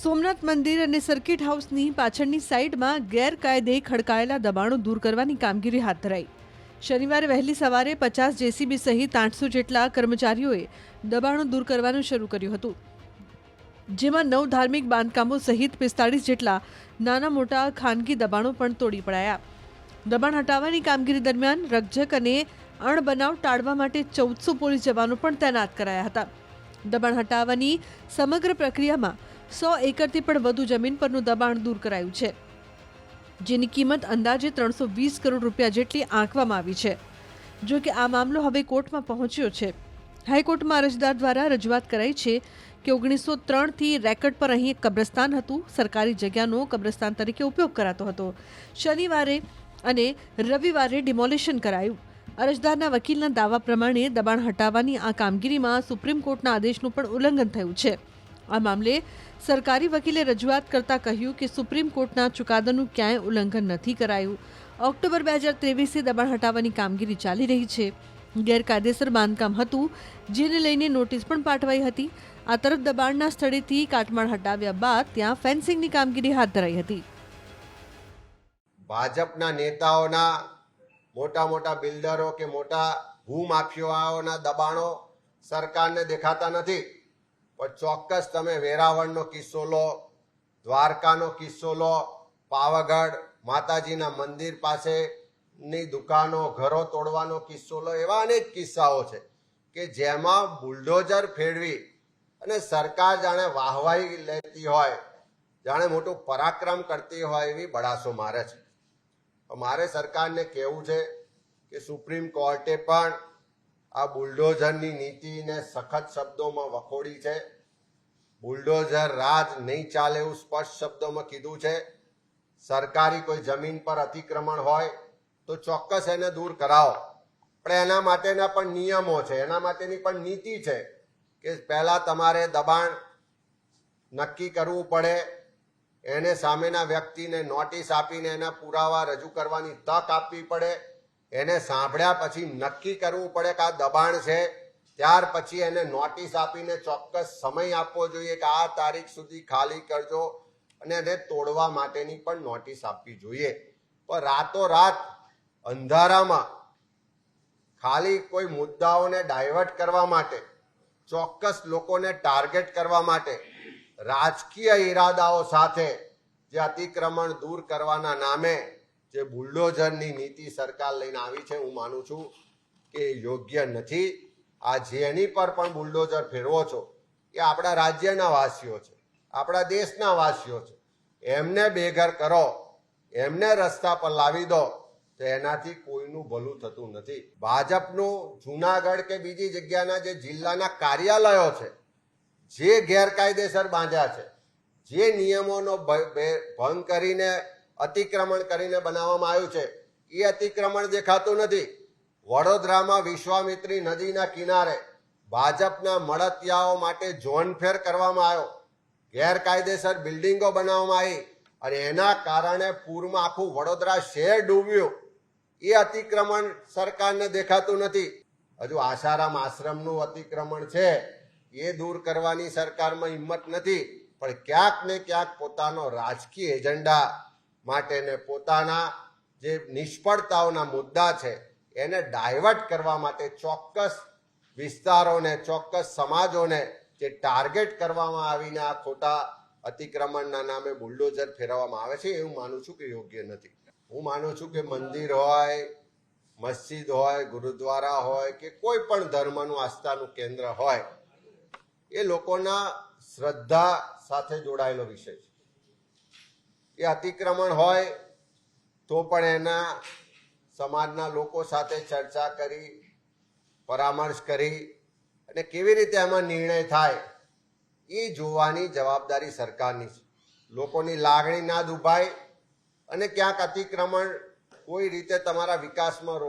સોમનાથ મંદિર અને સર્કિટ હાઉસની પાછળની સાઈડમાં ગેરકાયદે ખડકાયેલા દબાણો દૂર કરવાની કામગીરી હાથ ધરાઈ. શનિવારે વહેલી સવારે 50 જેસીબી સહિત 800 જેટલા કર્મચારીઓએ દબાણો દૂર કરવાનું શરૂ કર્યું હતું, જેમાં 9 ધાર્મિક બાંધકામો સહિત 45 જેટલા નાના મોટા ખાનગી દબાણો પણ તોડી પડાયા. દબાણ હટાવવાની કામગીરી દરમિયાન રકઝક અને અણબનાવ ટાળવા માટે 1400 પોલીસ જવાનો પણ તૈનાત કરાયા હતા. દબાણ હટાવવાની સમગ્ર પ્રક્રિયામાં 100 એકરથી પણ વધુ જમીન પરનું દબાણ દૂર કરાયું છે, જેની કિંમત અંદાજે 320 કરોડ રૂપિયા જેટલી આંકવામાં આવી છે. જો કે આ મામલો હવે કોર્ટમાં પહોંચ્યો છે. હાઈકોર્ટમાં અરજદાર દ્વારા રજૂઆત કરાઈ છે કે 1903થી રેકર્ડ પર અહીં એક કબ્રસ્તાન હતું. સરકારી જગ્યાનો કબ્રસ્તાન તરીકે ઉપયોગ કરાતો હતો. શનિવારે અને રવિવારે ડિમોલિશન કરાયું. અરજદારના વકીલના દાવા પ્રમાણે દબાણ હટાવવાની આ કામગીરીમાં સુપ્રીમ કોર્ટના આદેશનું પણ ઉલ્લંઘન થયું છે. આ મામલે સરકારી વકીલે રજૂઆત કરતા કહ્યું કે સુપ્રીમ કોર્ટના ચુકાદાનું ક્યાંય ઉલ્લંઘન નથી કરાયું. ઓક્ટોબર 2023થી દબાણ હટાવવાની કામગીરી ચાલી રહી છે. ગેરકાયદેસર બાંધકામ હતું, જેને લઈને નોટિસ પણ પાઠવાઈ હતી. આ તરફ દબાણના સ્થળેથી કાટમાળ હટાવ્યા બાદ ત્યાં ફેન્સિંગની કામગીરી હાથ ધરાઈ હતી. ભાજપના નેતાઓના મોટા મોટા બિલ્ડરો કે મોટા ભૂમાફિયાઓના દબાણો સરકારને દેખાતા નથી, પણ ચોક્કસ તમે વેરાવળનો કિસ્સો લો, દ્વારકાનો કિસ્સો લો, પાવાગઢ માતાજીના મંદિર પાસેની દુકાનો, ઘરો તોડવાનો કિસ્સો લો, એવા અનેક કિસ્સાઓ છે કે જેમાં બુલડોઝર ફેરવી અને સરકાર જાણે વાહવાહી લેતી હોય, જાણે મોટું પરાક્રમ કરતી હોય એવી બડાસો મારે છે. મારે સરકારને કહેવું છે કે સુપ્રીમ કોર્ટે પણ આ બુલડોઝરની નીતિને સખત શબ્દોમાં વખોડી છે. બુલડોઝર રાજ નહીં ચાલે એવું સ્પષ્ટ શબ્દોમાં કીધું છે. સરકારી કોઈ જમીન પર અતિક્રમણ હોય તો ચોક્કસ એને દૂર કરાવો, પણ એના માટેના પણ નિયમો છે, એના માટેની પણ નીતિ છે કે પહેલા તમારે દબાણ નક્કી કરવું પડે, એને સામેના વ્યક્તિને નોટિસ આપીને એના પુરાવા રજૂ કરવાની તક આપવી પડે, એને સાંભળ્યા પછી નક્કી કરવું પડે કે આ દબાણ છે, ત્યાર પછી એને નોટિસ આપીને ચોક્કસ સમય આપવો જોઈએ કે આ તારીખ સુધી ખાલી કરજો, અને એને તોડવા માટેની પણ નોટિસ આપવી જોઈએ. પણ રાતોરાત અંધારામાં ખાલી કોઈ મુદ્દાઓને ડાયવર્ટ કરવા માટે, ચોક્કસ લોકોને ટાર્ગેટ કરવા માટે રાજકીય ઈરાદાઓ સાથે જે અતિક્રમણ દૂર કરવાના નામે જે બુલડોઝરની નીતિ સરકાર લઈને આવી છે, હું માનું છું કે યોગ્ય નથી. આ જેની પર પણ બુલડોઝર ફેરવો છો એ આપણા રાજ્યના વાસીઓ છે, આપણા દેશના વાસીઓ છે. એમને બેઘર કરો, એમને રસ્તા પર લાવી દો તો એનાથી કોઈનું ભલું થતું નથી. ભાજપનું જૂનાગઢ કે બીજી જગ્યાના જે જિલ્લાના કાર્યાલયો છે, જે ગેરકાયદેસર બાંધ્યા છે, જે નિયમોનો ભંગ કરીને અતિક્રમણ કરીને બનાવવામાં આવ્યું છે, એ અતિક્રમણ દેખાતું નથી. વડોદરામાં વિશ્વામિત્રી નદીના કિનારે ભાજપના મળતિયાઓ માટે ઝોનફેર કરવામાં આવ્યો, ગેરકાયદેસર બિલ્ડિંગો બનાવવામાં આવી અને એના કારણે પૂરમાં આખું વડોદરા શહેર ડૂબ્યું. એ અતિક્રમણ સરકારને દેખાતું નથી. હજુ આસારામ આશ્રમનું અતિક્રમણ છે, એ દૂર કરવાની સરકારમાં હિંમત નથી, પણ ક્યાંક ને ક્યાંક પોતાનો રાજકીય એજન્ડા માટે ને પોતાના જે નિષ્ફળતાઓના મુદ્દા છે એને ડાયવર્ટ કરવા માટે ચોક્કસ વિસ્તારોને, ચોક્કસ સમાજોને જે ટાર્ગેટ કરવામાં આવીને આ ખોટા અતિક્રમણના નામે બુલડોઝર ફેરવવામાં આવે છે, એ હું માનું છું કે યોગ્ય નથી. હું માનું છું કે મંદિર હોય, મસ્જિદ હોય, ગુરુદ્વારા હોય કે કોઈ પણ ધર્મનું આસ્થાનું કેન્દ્ર હોય, એ લોકોના શ્રદ્ધા સાથે જોડાયેલો વિષય છે. એ અતિક્રમણ હોય તો પણ એના સમાજના લોકો સાથે ચર્ચા કરી, પરામર્શ કરી અને કેવી રીતે એમાં નિર્ણય થાય એ જોવાની જવાબદારી સરકારની છે. લોકોની લાગણી ના દુભાય અને ક્યાંક અતિક્રમણ કોઈ રીતે તમારા વિકાસમાં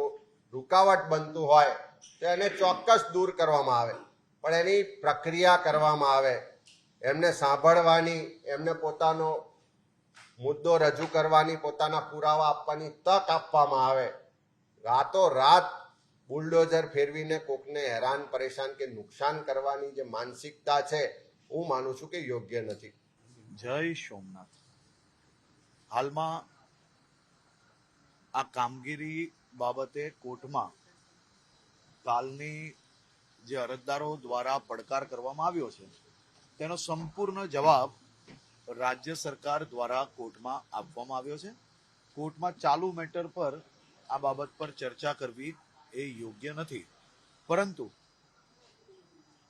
રૂકાવટ બનતું હોય તો એને ચોક્કસ દૂર કરવામાં આવે, પણ એની પ્રક્રિયા કરવામાં આવે, એમને સાંભળવાની, એમને પોતાનો મુદ્દો રજૂ કરવાની, પોતાના પુરાવા આપવાની તક આપવામાં આવે. રાતોરાત બુલડોઝર ફેરવીને કોકને હેરાન પરેશાન કે નુકસાન કરવાની જે માનસિકતા છે, હું માનું છું કે યોગ્ય નથી. જય સોમનાથ. હાલમાં આ કામગીરી બાબતે કોર્ટમાં કાલની જે અરજદારો દ્વારા પડકાર કરવામાં આવ્યો છે તેનો સંપૂર્ણ જવાબ રાજ્ય સરકાર દ્વારા કોર્ટમાં આપવામાં આવ્યો છે. કોર્ટમાં ચાલુ મેટર પર આ બાબત પર ચર્ચા કરવી એ યોગ્ય નથી, પરંતુ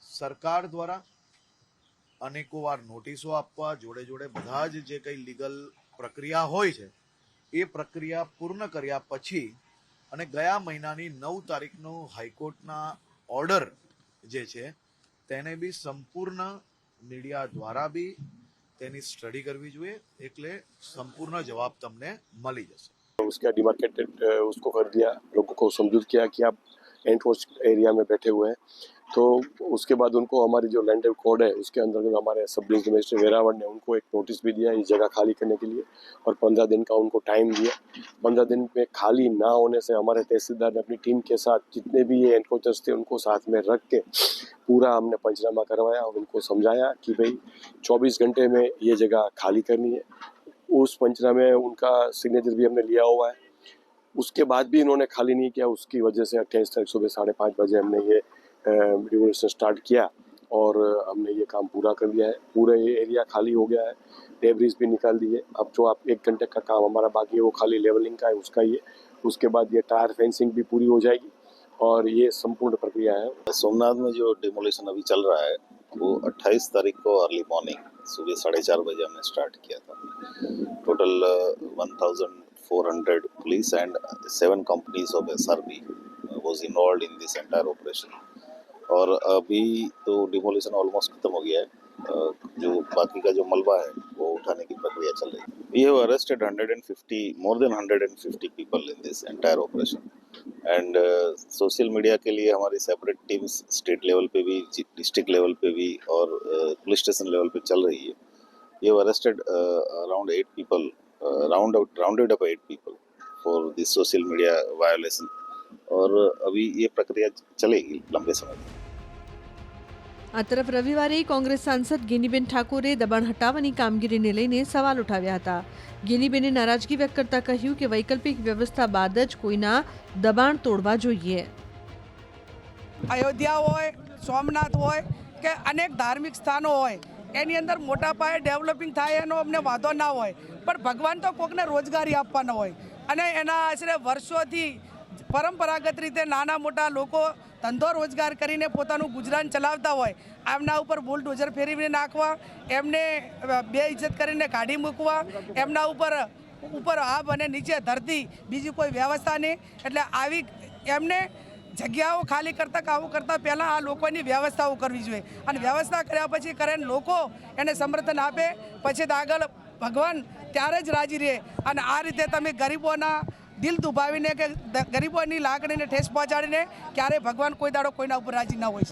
સરકાર દ્વારા અનેકો વાર નોટિસો આપવા જોડે જોડે બધા જ જે કંઈ લીગલ પ્રક્રિયા હોય છે એ પ્રક્રિયા પૂર્ણ કર્યા પછી અને ગયા મહિનાની 9 તારીખનો હાઈકોર્ટના ઓર્ડર જે છે તેને બી સંપૂર્ણ મીડિયા દ્વારા બી તેની સ્ટડી કરવી જોઈએ, એટલે સંપૂર્ણ જવાબ તમને મળી જશે. उसका डिमार्केटेड उसको कर दिया, लोगों को समझूत किया कि आप एनक्रोच एरिया में बैठे हुए हैं. तो उसके बाद उनको हमारी जो लैंड कोड है उसके अंदर हमारे सब डिविजनल मजिस्ट्रेट वेरावल ने उनको एक नोटिस भी दिया इस जगह खाली करने के लिए और 15 दिन का उनको टाइम दिया. 15 दिन में खाली ना होने से हमारे तहसीलदार ने अपनी टीम के साथ जितने भी ये एनक्रोचर्स थे उनको साथ में रख के पूरा हमने पंचनामा करवाया और उनको समझाया कि भाई 24 घंटे में ये जगह खाली करनी है. उस पंचनामे में उनका सिग्नेचर भी हमने लिया हुआ है. उसके बाद भी इन्होंने खाली नहीं किया. उसकी वजह से 28 तारीख सुबह 5:30 बजे हमने ये रिवोल्यूशन स्टार्ट किया और हमने ये काम पूरा कर दिया है. पूरा ये एरिया खाली हो गया है, डेब्रिज भी निकाल दिए. अब जो आप 1 घंटे का काम हमारा बाकी है वो खाली लेवलिंग का है, उसका ही है. उसके बाद ये टायर फेंसिंग भी पूरी हो जाएगी और ये संपूर्ण प्रक्रिया है. सोमनाथ में जो डिमोलिशन अभी चल रहा है वो 28 तारीख को अर्ली मॉर्निंग सुबह 4:30 बजे हमने स्टार्ट किया था. Total 1400 police and 7 companies of SRB was involved in this entire operation. और अभी तो डिमोलिशन ऑलमोस्ट खत्म हो गया है. जो बाकी का जो मलबा है वो उठाने की प्रक्रिया चल रही है. We have arrested 150, more than 150 people in this entire operation. And social media के लिए हमारी सेपरेट टीम्स स्टेट लेवल पे भी, डिस्ट्रिक्ट लेवल पे भी और पुलिस स्टेशन लेवल पे चल रही है. ये arrested around 8 people, rounded up 8 people for this social media violation. और अभी ये प्रक्रिया चलेगी लंबे समय तक. આ તરફ રવિવારે કોંગ્રેસ સાંસદ ગેનીબેન ઠાકોરે દબાણ હટાવવાની કામગીરીને લઈને સવાલ ઉઠાવ્યા હતા. ગેનીબેને નારાજગી વ્યક્ત કરતા કહ્યું કે વૈકલ્પિક વ્યવસ્થા બાદ જ કોઈના દબાણ તોડવા જોઈએ. અયોધ્યા હોય, સોમનાથ હોય કે અનેક ધાર્મિક સ્થાનો હોય એની અંદર મોટા પાયે ડેવલપિંગ થાય એનો અમને વાંધો ના હોય, પણ ભગવાન તો કોકને રોજગારી આપવાનો હોય અને એના આશરે વર્ષોથી પરંપરાગત રીતે નાના મોટા લોકો ધંધો રોજગાર કરીને પોતાનું ગુજરાન ચલાવતા હોય, એમના ઉપર બુલડોઝર ફેરવીને નાખવા, એમને બેઇજ્જત કરીને કાઢી મૂકવા, એમના ઉપર આબ અને નીચે ધરતી, બીજી કોઈ વ્યવસ્થા નહીં. એટલે આવી એમને જગ્યાઓ ખાલી આવું કરતાં પહેલાં આ લોકોની વ્યવસ્થાઓ કરવી જોઈએ અને વ્યવસ્થા કર્યા પછી કરે લોકો એને સમર્થન આપે પછી તો આગળ ભગવાન ત્યારે જ રાજી રહે. અને આ રીતે તમે ગરીબોના દિલ દુભાવીને કે ગરીબોની લાગણીને ઠેસ પહોંચાડીને ક્યારે ભગવાન કોઈ દાડો કોઈના ઉપર રાજી ના હોય છે.